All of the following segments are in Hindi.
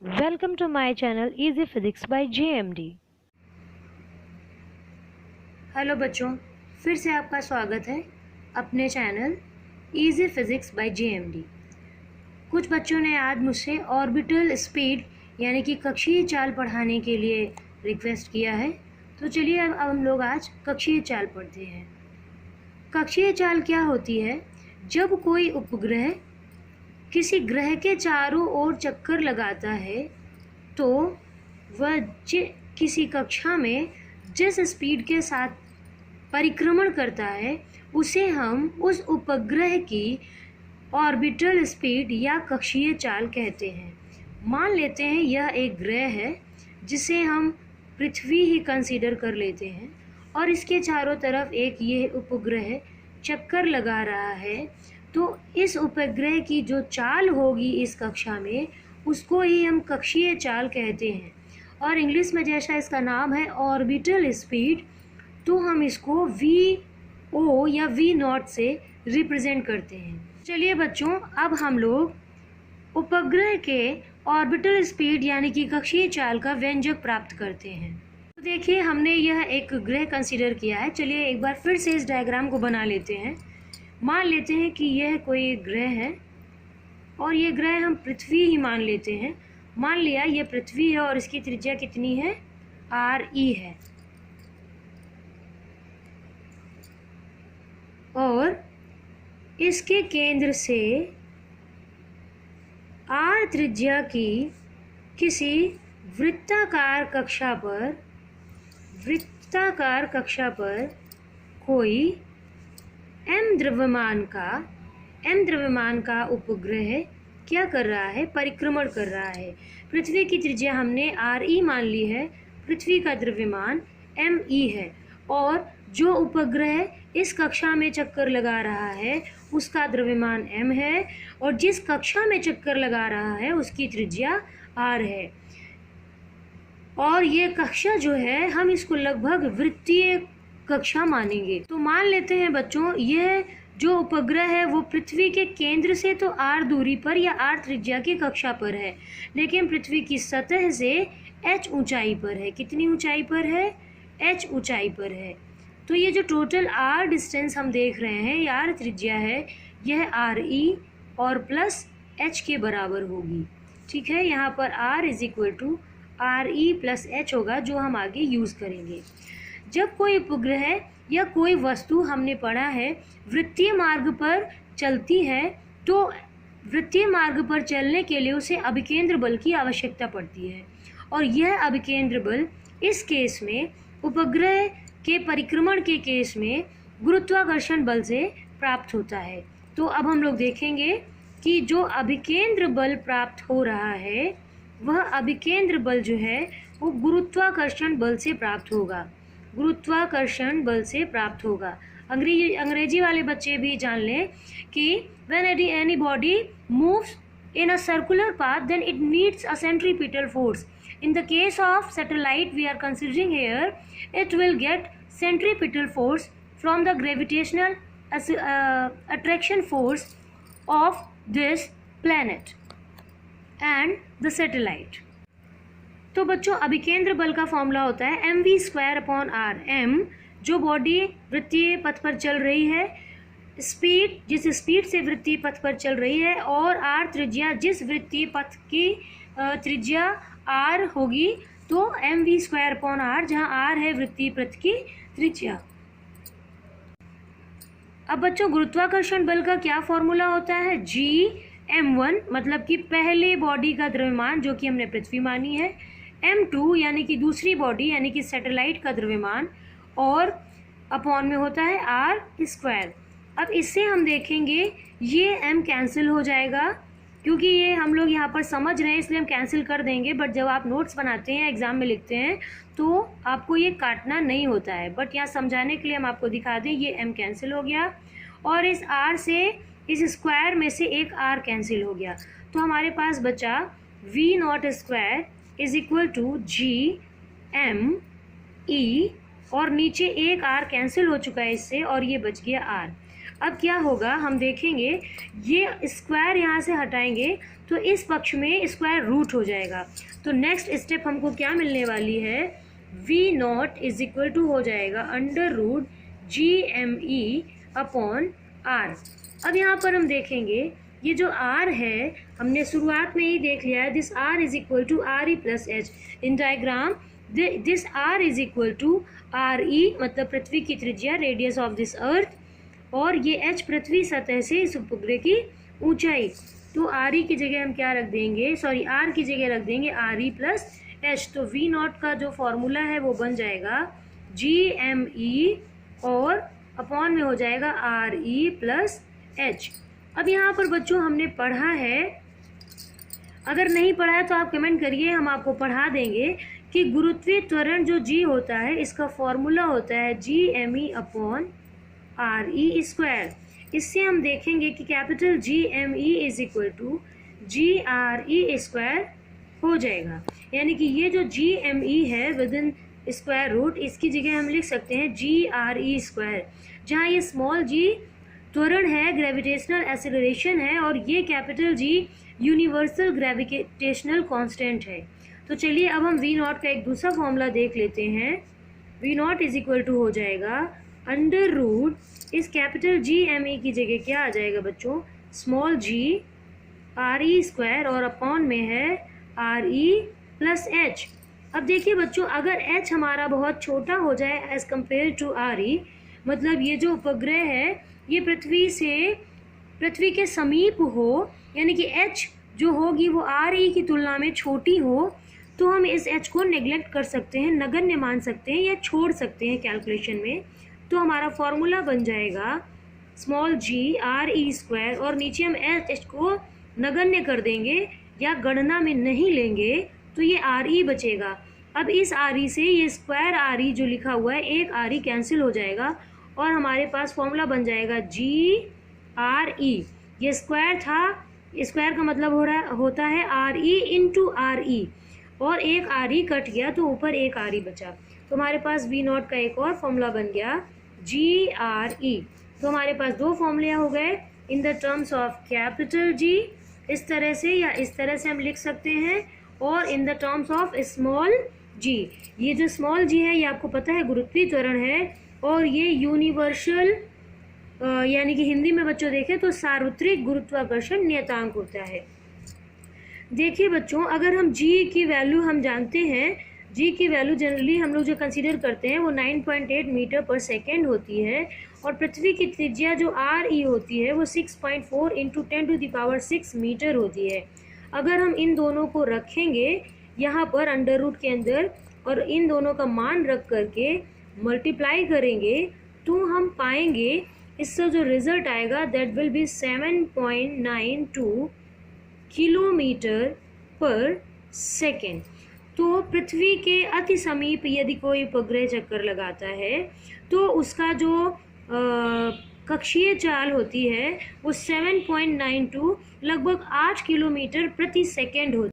Welcome to my channel Easy Physics by JMD। Hello बच्चों, फिर से आपका स्वागत है अपने channel Easy Physics by JMD. कुछ बच्चों ने आज मुझसे ऑर्बिटल स्पीड यानी कि कक्षीय चाल पढ़ाने के लिए रिक्वेस्ट किया है, तो चलिए अब हम लोग आज कक्षीय चाल पढ़ते हैं। कक्षीय चाल क्या होती है? जब कोई उपग्रह किसी ग्रह के चारों ओर चक्कर लगाता है तो वह किसी कक्षा में जिस स्पीड के साथ परिक्रमण करता है उसे हम उस उपग्रह की ऑर्बिटल स्पीड या कक्षीय चाल कहते हैं। मान लेते हैं यह एक ग्रह है जिसे हम पृथ्वी ही कंसीडर कर लेते हैं और इसके चारों तरफ एक ये उपग्रह चक्कर लगा रहा है, तो इस उपग्रह की जो चाल होगी इस कक्षा में उसको ही हम कक्षीय चाल कहते हैं। और इंग्लिश में जैसा इसका नाम है ऑर्बिटल स्पीड, तो हम इसको VO या V0 से रिप्रेजेंट करते हैं। चलिए बच्चों, अब हम लोग उपग्रह के ऑर्बिटल स्पीड यानी कि कक्षीय चाल का व्यंजक प्राप्त करते हैं। तो देखिए, हमने यह एक ग्रह कंसीडर किया है। चलिए एक बार फिर से इस डायग्राम को बना लेते हैं। मान लेते हैं कि यह कोई ग्रह है और ये ग्रह हम पृथ्वी ही मान लेते हैं। मान लिया ये पृथ्वी है और इसकी त्रिज्या कितनी है? RE है। और इसके केंद्र से R त्रिज्या की किसी वृत्ताकार कक्षा पर कोई M द्रव्यमान का उपग्रह क्या कर रहा है? परिक्रमण कर रहा है। पृथ्वी की त्रिज्या हमने RE मान ली है, पृथ्वी का द्रव्यमान ME है और जो उपग्रह इस कक्षा में चक्कर लगा रहा है उसका द्रव्यमान M है और जिस कक्षा में चक्कर लगा रहा है उसकी त्रिज्या R है। और ये कक्षा जो है हम इसको लगभग वृत्तीय कक्षा मानेंगे। तो मान लेते हैं बच्चों, यह जो उपग्रह है वो पृथ्वी के केंद्र से तो R दूरी पर या R त्रिज्या की कक्षा पर है, लेकिन पृथ्वी की सतह से H ऊंचाई पर है। कितनी ऊंचाई पर है? H ऊंचाई पर है। तो ये जो टोटल R डिस्टेंस हम देख रहे हैं, ये R त्रिज्या है, यह RE और प्लस H के बराबर होगी। ठीक है, यहाँ पर R is equal to RE plus H होगा, जो हम आगे यूज़ करेंगे। जब कोई उपग्रह या कोई वस्तु, हमने पढ़ा है, वृत्तीय मार्ग पर चलती है तो वृत्तीय मार्ग पर चलने के लिए उसे अभिकेंद्र बल की आवश्यकता पड़ती है और यह अभिकेंद्र बल इस केस में उपग्रह के परिक्रमण के केस में गुरुत्वाकर्षण बल से प्राप्त होता है। तो अब हम लोग देखेंगे कि जो अभिकेंद्र बल प्राप्त हो रहा है वह अभिकेंद्र बल जो है वो गुरुत्वाकर्षण बल से प्राप्त होगा। गुरुत्वाकर्षण बल से प्राप्त होगा। अंग्रेजी वाले बच्चे भी जान लें कि when any body moves in a circular path then it needs a centripetal force. In the case of satellite we are considering here, it will get centripetal force from the gravitational attraction force of this planet and the satellite. तो बच्चों, अभिकेंद्र बल का फॉर्मूला होता है mv²/r। m जो बॉडी वृत्तीय पथ पर चल रही है, स्पीड जिस स्पीड से वृत्तीय पथ पर चल रही है, और r त्रिज्या जिस वृत्तीय पथ की त्रिज्या r होगी, तो mv²/r, जहां r है वृत्तीय पथ की त्रिज्या। अब बच्चों, गुरुत्वाकर्षण बल का क्या फॉर्मूला होता है? Gm1 मतलब कि पहले बॉडी का द्रव्यमान जो कि हमने पृथ्वी मानी है, M2 यानी कि दूसरी बॉडी यानी कि सैटेलाइट का द्रव्यमान, और अपॉन में होता है R²। अब इससे हम देखेंगे ये M कैंसिल हो जाएगा, क्योंकि ये हम लोग यहाँ पर समझ रहे हैं इसलिए हम कैंसिल कर देंगे, बट जब आप नोट्स बनाते हैं, एग्जाम में लिखते हैं, तो आपको ये काटना नहीं होता है। बट यहाँ समझाने के लिए हम आपको दिखा दें, ये M कैंसिल हो गया और इस R से, इस स्क्वायर में से एक R कैंसिल हो गया, तो हमारे पास बचा V0² is equal to GME और नीचे एक R कैंसिल हो चुका है इससे और ये बच गया R। अब क्या होगा हम देखेंगे, ये स्क्वायर यहाँ से हटाएंगे तो इस पक्ष में स्क्वायर रूट हो जाएगा। तो नेक्स्ट स्टेप हमको क्या मिलने वाली है, V not is equal to हो जाएगा under root GME upon R. अब यहाँ पर हम देखेंगे ये जो r है हमने शुरुआत में ही देख लिया है, this r is equal to RE plus H. In diagram this r is equal to RE मतलब पृथ्वी की त्रिज्या, रेडियस ऑफ दिस अर्थ, और ये h पृथ्वी सतह से इस उपग्रह की ऊंचाई। तो RE की जगह हम क्या रख देंगे, सॉरी r की जगह रख देंगे RE प्लस एच। तो V नॉट का जो फॉर्मूला है वो बन जाएगा GME और अपॉन में हो जाएगा RE प्लस एच। अब यहाँ पर बच्चों हमने पढ़ा है, अगर नहीं पढ़ा है तो आप कमेंट करिए, हम आपको पढ़ा देंगे कि गुरुत्वीय त्वरण जो G होता है इसका फॉर्मूला होता है GME अपॉन RE स्क्वायर। इससे हम देखेंगे कि capital GME is equal to GRE square हो जाएगा, यानी कि ये जो GME है विद इन स्क्वायर रूट, इसकी जगह हम लिख सकते हैं GRE स्क्वायर, जहाँ ये स्मॉल g त्वरण है, ग्रेविटेशनल एक्सेलरेशन है, और ये capital G universal gravitational constant है। तो चलिए अब हम V नॉट का एक दूसरा फॉर्मूला देख लेते हैं। V not is equal to हो जाएगा अंडर रूट, इस कैपिटल GME की जगह क्या आ जाएगा बच्चों, स्मॉल g RE स्क्वायर और अपॉन में है RE प्लस एच। अब देखिए बच्चों, अगर h हमारा बहुत छोटा हो जाए एज कम्पेयर टू RE, मतलब ये जो उपग्रह है ये पृथ्वी के समीप हो, यानी कि h जो होगी वो RE की तुलना में छोटी हो, तो हम इस h को नेग्लेक्ट कर सकते हैं, नगण्य मान सकते हैं या छोड़ सकते हैं कैलकुलेशन में। तो हमारा फॉर्मूला बन जाएगा स्मॉल g RE स्क्वायर, और नीचे हम h को नगण्य कर देंगे या गणना में नहीं लेंगे, तो ये RE बचेगा। अब इस RE से ये स्क्वायर RE जो लिखा हुआ है, एक RE कैंसिल हो जाएगा और हमारे पास फॉर्मूला बन जाएगा GRE। ये स्क्वायर था, स्क्वायर का मतलब होता है RE इंटू RE, और एक RE कट गया तो ऊपर एक RE बचा, तो हमारे पास V नॉट का एक और फॉर्मूला बन गया GRE। तो हमारे पास दो फॉर्मूले हो गए in the terms of capital G, इस तरह से या इस तरह से हम लिख सकते हैं, और in the terms of small g। ये जो स्मॉल g है ये आपको पता है गुरुत्वीय त्वरण है, और ये यूनिवर्सल यानी कि हिंदी में बच्चों देखें तो सार्वत्रिक गुरुत्वाकर्षण नियतांक होता है। देखिए बच्चों, अगर हम g की वैल्यू हम जानते हैं, g की वैल्यू जनरली हम लोग जो कंसीडर करते हैं वो 9.8 मीटर पर सेकेंड होती है, और पृथ्वी की त्रिज्या जो RE होती है वो 6.4 इंटू 10⁶ मीटर होती है। अगर हम इन दोनों को रखेंगे यहाँ पर अंडर रूट के अंदर और इन दोनों का मान रख करके मल्टीप्लाई करेंगे, तो हम पाएंगे इससे जो रिजल्ट आएगा दैट विल बी 7.92 किलोमीटर पर सेकेंड। तो पृथ्वी के अति समीप यदि कोई उपग्रह चक्कर लगाता है तो उसका जो कक्षीय चाल होती है वो 7.92 लगभग 8 किलोमीटर प्रति सेकेंड होती है।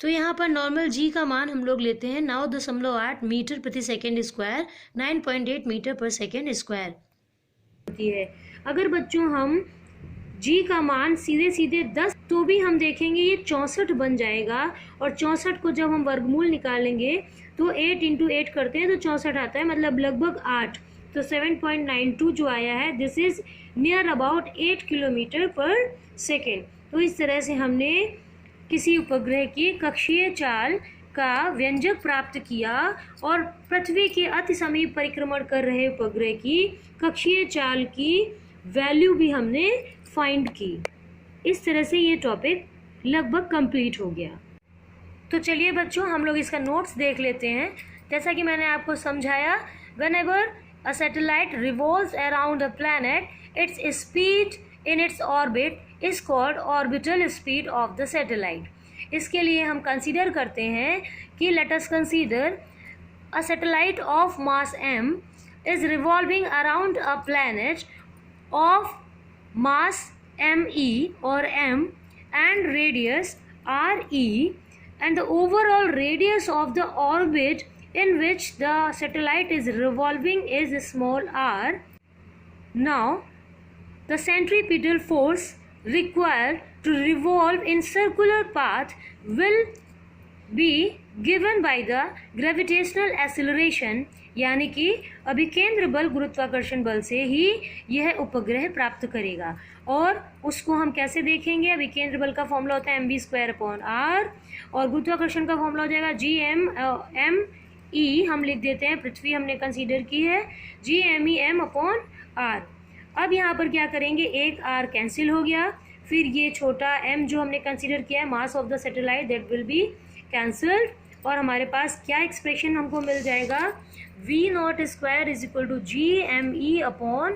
तो यहाँ पर नॉर्मल g का मान हम लोग लेते हैं 9.8 मीटर प्रति सेकेंड स्क्वायर, 9.8 मीटर पर सेकेंड स्क्वायर होती है। अगर बच्चों हम g का मान सीधे सीधे 10, तो भी हम देखेंगे ये 64 बन जाएगा, और 64 को जब हम वर्गमूल निकालेंगे तो 8 इंटू 8 करते हैं तो 64 आता है, मतलब लगभग 8। तो 7.92 जो आया है this is near about 8 kilometre पर सेकेंड। तो इस तरह से हमने किसी उपग्रह की कक्षीय चाल का व्यंजक प्राप्त किया और पृथ्वी के अति समीप परिक्रमण कर रहे उपग्रह की कक्षीय चाल की वैल्यू भी हमने फाइंड की। इस तरह से ये टॉपिक लगभग कंप्लीट हो गया। तो चलिए बच्चों हम लोग इसका नोट्स देख लेते हैं। जैसा कि मैंने आपको समझाया, whenever a satellite revolves around a planet, its speed in its orbit is called orbital speed of the satellite. इसके लिए हम कंसीडर करते हैं कि let us consider a satellite of mass m is revolving around a planet of mass me or m and radius re, and the overall radius of the orbit in which the satellite is revolving is small r. Now The centripetal force required to revolve in circular path will be given by the gravitational acceleration, यानी कि अभिकेंद्र बल गुरुत्वाकर्षण बल से ही यह उपग्रह प्राप्त करेगा। और उसको हम कैसे देखेंगे? अभिकेंद्र बल का फॉर्मूला होता है mv²/r और गुरुत्वाकर्षण का फॉर्मूला हो जाएगा GME, हम लिख देते हैं, पृथ्वी हमने कंसीडर की है, GMEm/r। अब यहाँ पर क्या करेंगे, एक r कैंसिल हो गया, फिर ये छोटा m जो हमने कंसीडर किया है mass of the satellite that will be cancelled, और हमारे पास क्या एक्सप्रेशन हमको मिल जाएगा, V0² = GME/r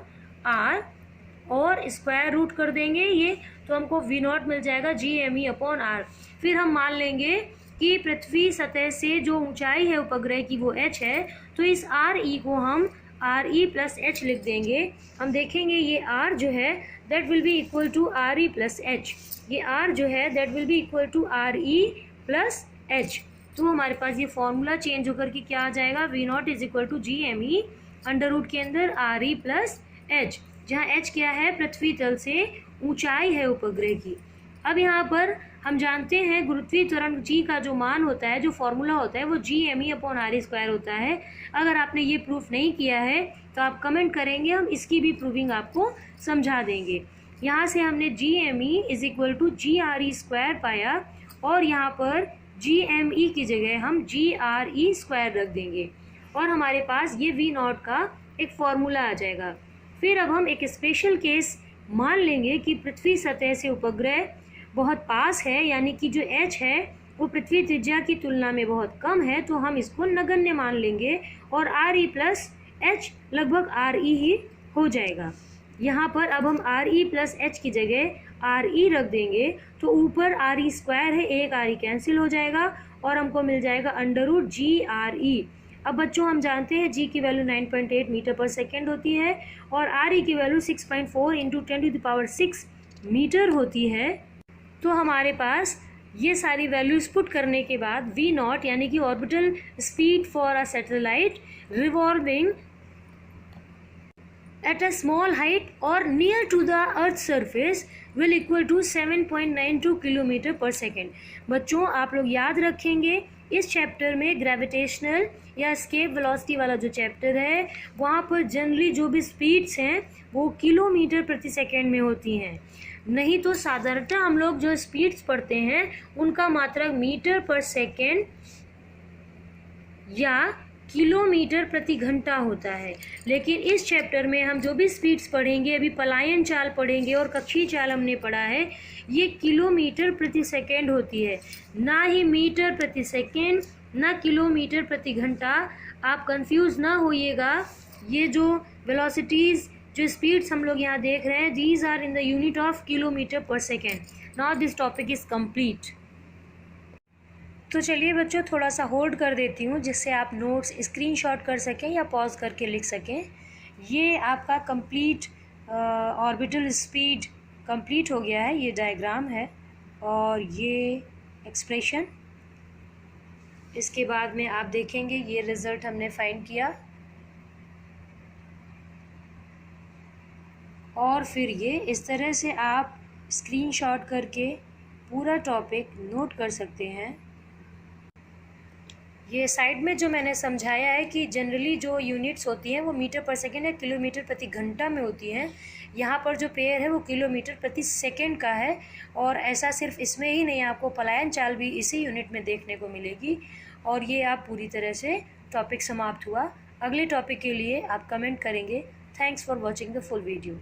और स्क्वायर रूट कर देंगे ये, तो हमको V0 मिल जाएगा GME/r। फिर हम मान लेंगे कि पृथ्वी सतह से जो ऊंचाई है उपग्रह की वो h है, तो इस RE को हम RE + h लिख देंगे। हम देखेंगे ये R जो है that will be equal to RE + h, ये R जो है that will be equal to RE + h। तो हमारे पास ये फॉर्मूला चेंज होकर के क्या आ जाएगा, V0 = GME अंडर रूट के अंदर RE + h, जहाँ h क्या है, पृथ्वी तल से ऊंचाई है उपग्रह की। अब यहाँ पर हम जानते हैं गुरुत्वीय त्वरण g का जो मान होता है, जो फॉर्मूला होता है वो GME/r² होता है। अगर आपने ये प्रूफ नहीं किया है तो आप कमेंट करेंगे, हम इसकी भी प्रूविंग आपको समझा देंगे। यहाँ से हमने GME = GRE² पाया और यहाँ पर GME की जगह हम GRE² रख देंगे और हमारे पास ये V0 का एक फॉर्मूला आ जाएगा। फिर अब हम एक स्पेशल केस मान लेंगे कि पृथ्वी सतह से उपग्रह बहुत पास है, यानी कि जो h है वो पृथ्वी त्रिज्या की तुलना में बहुत कम है, तो हम इसको नगण्य मान लेंगे और RE + h लगभग RE ही हो जाएगा। यहाँ पर अब हम RE + h की जगह RE रख देंगे, तो ऊपर RE² है, एक RE कैंसिल हो जाएगा और हमको मिल जाएगा √ GRE। अब बच्चों हम जानते हैं g की वैल्यू 9.8 मीटर/सेकेंड होती है और RE की वैल्यू 6.4 × 10⁶ मीटर होती है। तो हमारे पास ये सारी वैल्यूज पुट करने के बाद V0 यानी कि orbital speed for a satellite revolving at a small height or near to the earth surface will equal to 7.92 km/s। बच्चों आप लोग याद रखेंगे, इस चैप्टर में ग्रेविटेशनल या एस्केप वेलोसिटी वाला जो चैप्टर है वहाँ पर जनरली जो भी स्पीड्स हैं वो km/s में होती हैं, नहीं तो साधारणतः हम लोग जो स्पीड्स पढ़ते हैं उनका मात्रक मीटर/सेकेंड या km/घंटा होता है। लेकिन इस चैप्टर में हम जो भी स्पीड्स पढ़ेंगे, अभी पलायन चाल पढ़ेंगे और कक्षीय चाल हमने पढ़ा है, ये km/s होती है, ना ही मीटर/सेकेंड, ना km/घंटा। आप कंफ्यूज ना होइएगा, ये जो वेलोसिटीज़ जो स्पीड्स हम लोग यहाँ देख रहे हैं, these are in the unit of km/s। Now this topic is complete. तो चलिए बच्चों थोड़ा सा होल्ड कर देती हूँ जिससे आप नोट्स स्क्रीनशॉट कर सकें या पॉज करके लिख सकें। ये आपका कंप्लीट ऑर्बिटल स्पीड कंप्लीट हो गया है, ये डायग्राम है और ये एक्सप्रेशन। इसके बाद में आप देखेंगे ये रिज़ल्ट हमने फाइंड किया और फिर ये इस तरह से आप स्क्रीनशॉट करके पूरा टॉपिक नोट कर सकते हैं। ये साइड में जो मैंने समझाया है कि जनरली जो यूनिट्स होती हैं वो मीटर/सेकेंड या km/घंटा में होती हैं, यहाँ पर जो पेयर है वो km/सेकेंड का है और ऐसा सिर्फ इसमें ही नहीं, आपको पलायन चाल भी इसी यूनिट में देखने को मिलेगी। और ये आप पूरी तरह से टॉपिक समाप्त हुआ। अगले टॉपिक के लिए आप कमेंट करेंगे। Thanks for watching the full video.